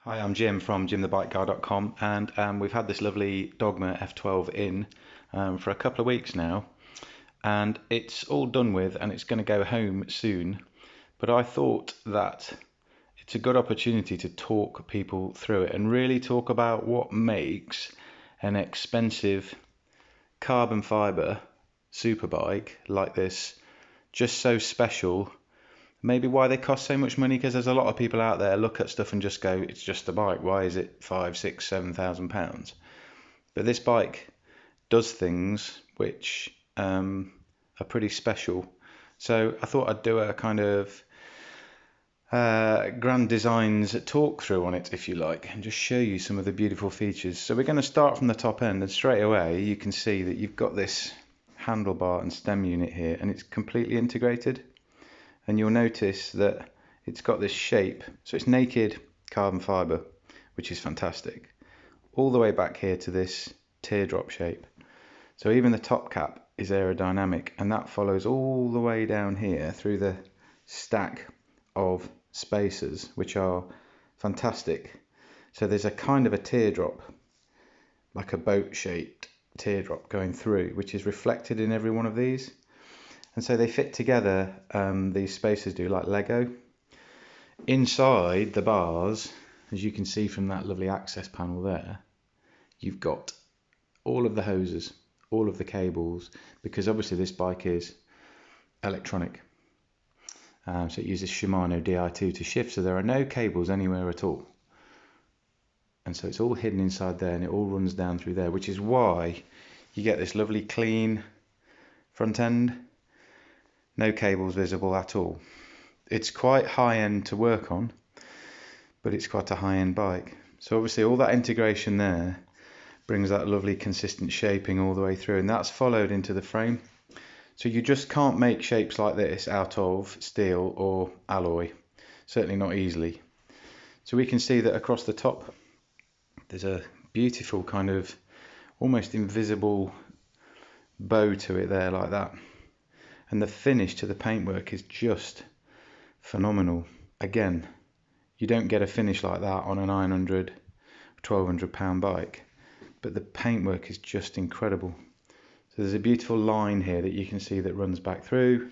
Hi, I'm Jim from jimthebikeguy.com, and we've had this lovely Dogma f12 in for a couple of weeks now, and it's all done with and it's going to go home soon. But I thought that it's a good opportunity to talk people through it and really talk about what makes an expensive carbon fibre superbike like this just so special. Maybe why they cost so much money, because there's a lot of people out there look at stuff and just go, it's just a bike, why is it 5, 6, 7,000 pounds? But this bike does things which are pretty special. So I thought I'd do a kind of grand designs talk through on it, if you like, and just show you some of the beautiful features. So we're going to start from the top end, and straight away you can see that you've got this handlebar and stem unit here, and it's completely integrated. And you'll notice that it's got this shape, so it's naked carbon fibre, which is fantastic, all the way back here to this teardrop shape. So even the top cap is aerodynamic, and that follows all the way down here through the stack of spacers, which are fantastic. So there's a kind of a teardrop, like a boat shaped teardrop going through, which is reflected in every one of these. And so they fit together, these spacers do, like Lego. Inside the bars, as you can see from that lovely access panel there, you've got all of the hoses, all of the cables, because obviously this bike is electronic. So it uses Shimano di2 to shift, so there are no cables anywhere at all. And so it's all hidden inside there, and it all runs down through there, which is why you get this lovely clean front end. No cables visible at all. It's quite high end to work on, but it's quite a high end bike. So obviously all that integration there brings that lovely consistent shaping all the way through, and that's followed into the frame. So you just can't make shapes like this out of steel or alloy, certainly not easily. So we can see that across the top there's a beautiful kind of almost invisible bow to it there, like that. And the finish to the paintwork is just phenomenal. Again, you don't get a finish like that on a 900, 1200 pound bike, but the paintwork is just incredible. So there's a beautiful line here that you can see that runs back through.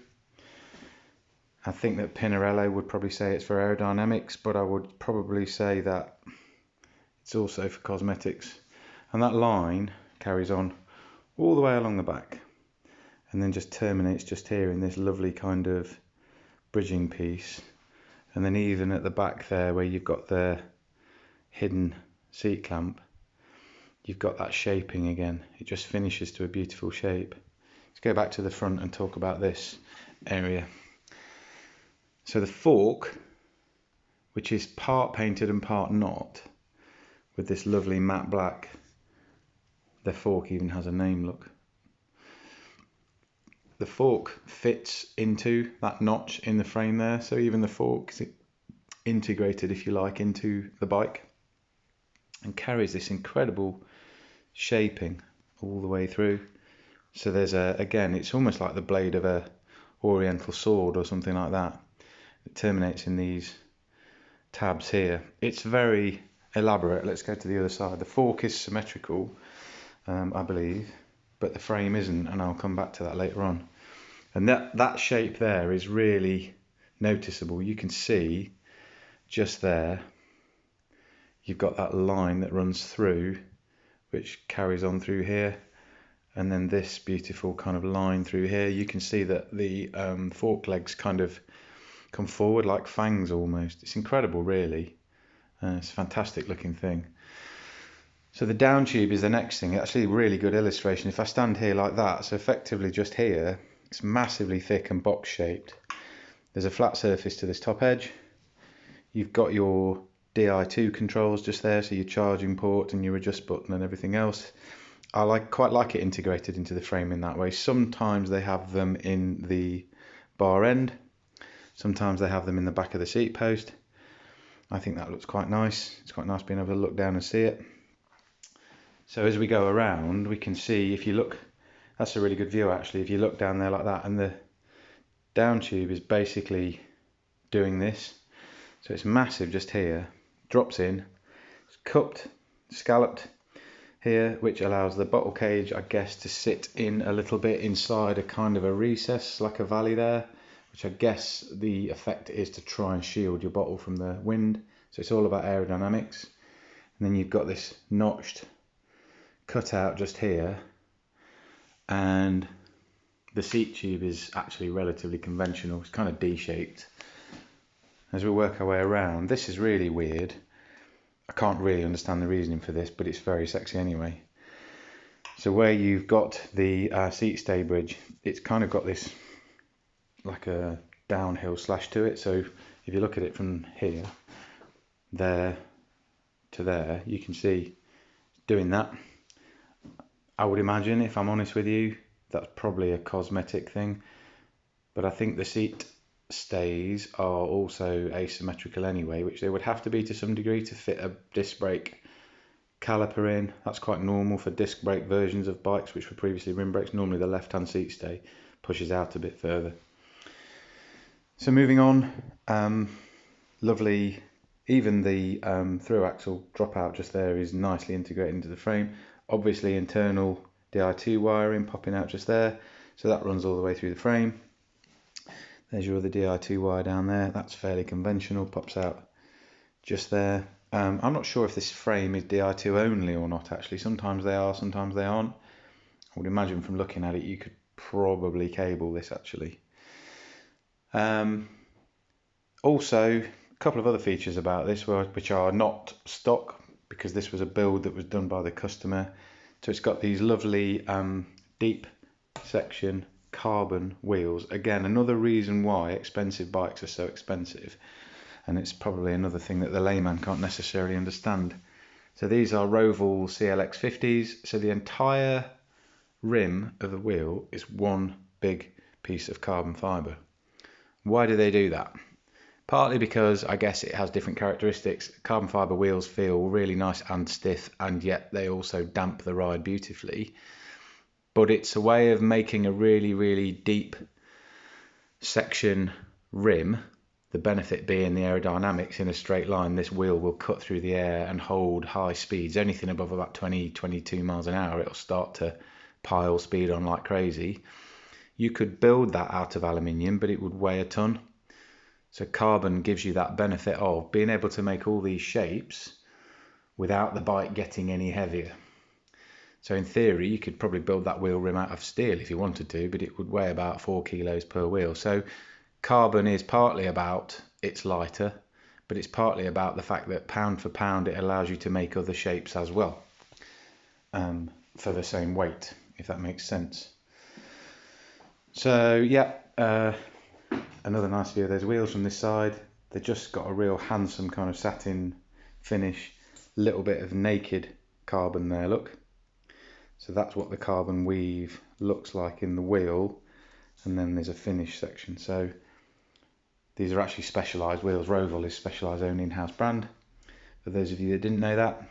I think that Pinarello would probably say it's for aerodynamics, but I would probably say that it's also for cosmetics. And that line carries on all the way along the back, and then just terminates just here in this lovely kind of bridging piece. And then even at the back there, where you've got the hidden seat clamp, you've got that shaping again. It just finishes to a beautiful shape. Let's go back to the front and talk about this area. So the fork, which is part painted and part not, with this lovely matte black. The fork even has a name, look. The fork fits into that notch in the frame there, so even the fork is integrated, if you like, into the bike, and carries this incredible shaping all the way through. So there's again, it's almost like the blade of a oriental sword or something like that. It terminates in these tabs here. It's very elaborate. Let's go to the other side. The fork is symmetrical, I believe, but the frame isn't, and I'll come back to that later on. And that shape there is really noticeable. You can see just there, you've got that line that runs through, which carries on through here, and then this beautiful kind of line through here. You can see that the fork legs kind of come forward like fangs almost. It's incredible, really. It's a fantastic looking thing. So the down tube is the next thing. Actually, a really good illustration. If I stand here like that, so effectively just here, it's massively thick and box shaped. There's a flat surface to this top edge. You've got your di2 controls just there, so your charging port and your adjust button and everything else. I quite like it integrated into the frame in that way. Sometimes they have them in the bar end. Sometimes they have them in the back of the seat post. I think that looks quite nice. It's quite nice being able to look down and see it. So as we go around, we can see, if you look, that's a really good view actually, if you look down there like that, and the down tube is basically doing this. So it's massive just here, drops in, cupped, scalloped here, which allows the bottle cage, I guess, to sit in a little bit inside a kind of a recess, like a valley there, which I guess the effect is to try and shield your bottle from the wind. So it's all about aerodynamics. And then you've got this notched cutout just here, and the seat tube is actually relatively conventional. It's kind of D-shaped. As we work our way around, this is really weird. I can't really understand the reasoning for this, but it's very sexy anyway. So where you've got the seat stay bridge, it's kind of got this like a downhill slash to it. So if you look at it from here, there to there, you can see doing that. I would imagine, if I'm honest with you, that's probably a cosmetic thing, but I think the seat stays are also asymmetrical anyway, which they would have to be to some degree to fit a disc brake caliper in. That's quite normal for disc brake versions of bikes, which were previously rim brakes. Normally the left hand seat stay pushes out a bit further. So moving on, lovely, even the through axle dropout just there is nicely integrated into the frame. Obviously internal di2 wiring popping out just there, so that runs all the way through the frame. There's your other di2 wire down there, that's fairly conventional, pops out just there. I'm not sure if this frame is di2 only or not actually. Sometimes they are, sometimes they aren't. I would imagine from looking at it you could probably cable this actually. Also, a couple of other features about this which are not stock, because this was a build that was done by the customer. So it's got these lovely deep section carbon wheels. Again, another reason why expensive bikes are so expensive, and it's probably another thing that the layman can't necessarily understand. So these are Roval CLX 50s, so the entire rim of the wheel is one big piece of carbon fibre. Why do they do that? Partly because I guess it has different characteristics. Carbon fibre wheels feel really nice and stiff, and yet they also damp the ride beautifully. But it's a way of making a really, really deep section rim. The benefit being the aerodynamics. In a straight line, this wheel will cut through the air and hold high speeds. Anything above about 20-22 miles an hour, it'll start to pile speed on like crazy. You could build that out of aluminium, but it would weigh a ton. So carbon gives you that benefit of being able to make all these shapes without the bike getting any heavier. So in theory, you could probably build that wheel rim out of steel if you wanted to, but it would weigh about 4 kilos per wheel. So carbon is partly about it's lighter, but it's partly about the fact that pound for pound it allows you to make other shapes as well for the same weight, if that makes sense. So yeah, another nice view of those wheels from this side. They've just got a real handsome kind of satin finish, little bit of naked carbon there, look. So that's what the carbon weave looks like in the wheel, and then there's a finish section. So these are actually specialised wheels. Roval is Specialised own in-house brand, for those of you that didn't know that.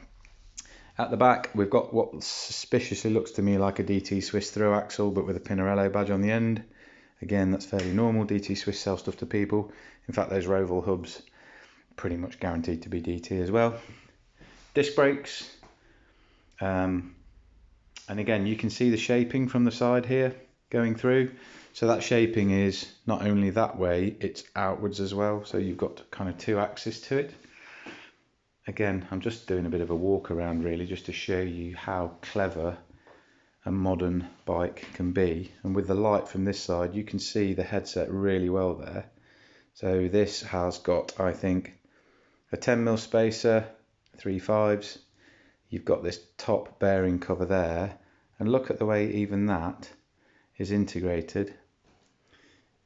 At the back we've got what suspiciously looks to me like a DT Swiss through axle, but with a Pinarello badge on the end. Again, that's fairly normal. DT Swiss sell stuff to people. In fact, those Roval hubs pretty much guaranteed to be DT as well. Disc brakes, and again you can see the shaping from the side here going through. So that shaping is not only that way, it's outwards as well. So you've got kind of two axes to it. Again, I'm just doing a bit of a walk around really, just to show you how clever a modern bike can be. And with the light from this side, you can see the headset really well there. So this has got, I think, a 10mm spacer, 3.5s. You've got this top bearing cover there, and look at the way even that is integrated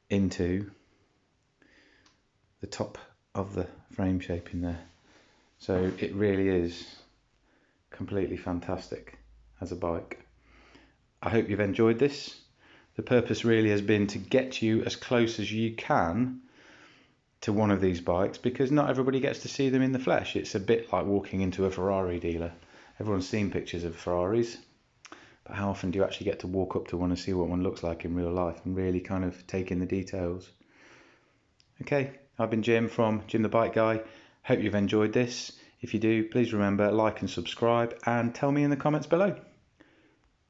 into the top of the frame shaping there. So it really is completely fantastic as a bike. I hope you've enjoyed this. The purpose really has been to get you as close as you can to one of these bikes, because not everybody gets to see them in the flesh. It's a bit like walking into a Ferrari dealer. Everyone's seen pictures of Ferraris, but how often do you actually get to walk up to one and see what one looks like in real life and really kind of take in the details? Okay, I've been Jim from Jim the Bike Guy. Hope you've enjoyed this. If you do, please remember, like and subscribe, and tell me in the comments below.